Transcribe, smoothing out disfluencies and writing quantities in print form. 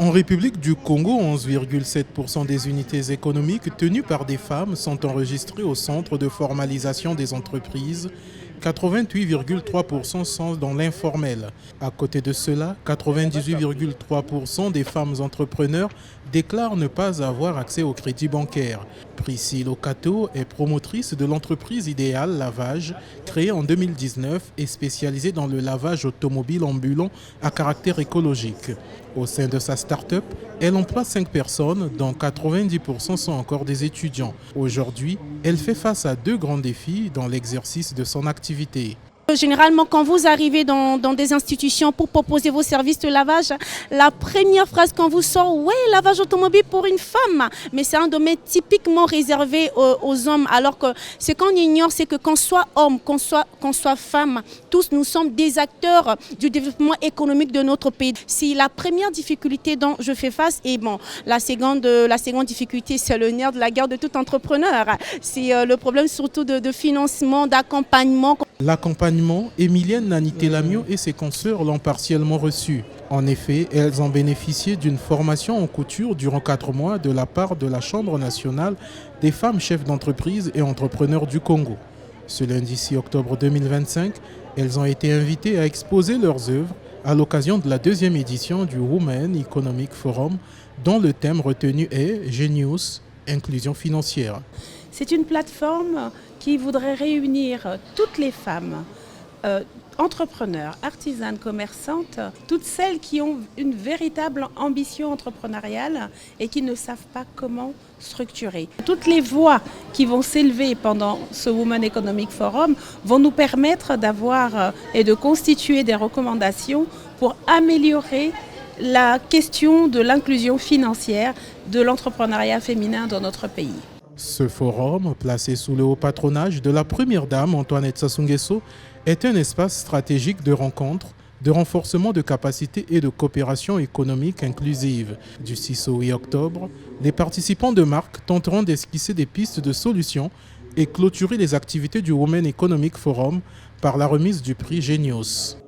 En République du Congo, 11,7% des unités économiques tenues par des femmes sont enregistrées au centre de formalisation des entreprises. 88,3% sont dans l'informel. À côté de cela, 98,3% des femmes entrepreneurs déclarent ne pas avoir accès au crédit bancaire. Priscille Okato est promotrice de l'entreprise Idéal Lavage, créée en 2019 et spécialisée dans le lavage automobile ambulant à caractère écologique. Au sein de sa start-up, elle emploie 5 personnes, dont 90% sont encore des étudiants. Aujourd'hui, elle fait face à 2 grands défis dans l'exercice de son activité. Généralement, quand vous arrivez dans des institutions pour proposer vos services de lavage, la première phrase qu'on vous sort, ouais, lavage automobile pour une femme. Mais c'est un domaine typiquement réservé aux hommes. Alors que ce qu'on ignore, c'est que qu'on soit homme, qu'on soit femme, tous nous sommes des acteurs du développement économique de notre pays. C'est la première difficulté dont je fais face. Et bon, la seconde difficulté, c'est le nerf de la guerre de tout entrepreneur. C'est le problème surtout de financement, d'accompagnement. L'accompagnement, Emilienne Nanitelamio et ses consoeurs l'ont partiellement reçu. En effet, elles ont bénéficié d'une formation en couture durant 4 mois de la part de la Chambre nationale des femmes chefs d'entreprise et entrepreneurs du Congo. Ce lundi 6 octobre 2025, elles ont été invitées à exposer leurs œuvres à l'occasion de la 2e édition du Women Economic Forum, dont le thème retenu est Genius, inclusion financière. C'est une plateforme qui voudrait réunir toutes les femmes, entrepreneurs, artisanes, commerçantes, toutes celles qui ont une véritable ambition entrepreneuriale et qui ne savent pas comment structurer. Toutes les voix qui vont s'élever pendant ce Women Economic Forum vont nous permettre d'avoir et de constituer des recommandations pour améliorer la question de l'inclusion financière de l'entrepreneuriat féminin dans notre pays. Ce forum, placé sous le haut patronage de la première dame Antoinette Sassou Nguesso, est un espace stratégique de rencontre, de renforcement de capacités et de coopération économique inclusive. Du 6 au 8 octobre, les participants de marque tenteront d'esquisser des pistes de solutions et clôturer les activités du Women Economic Forum par la remise du prix Genius.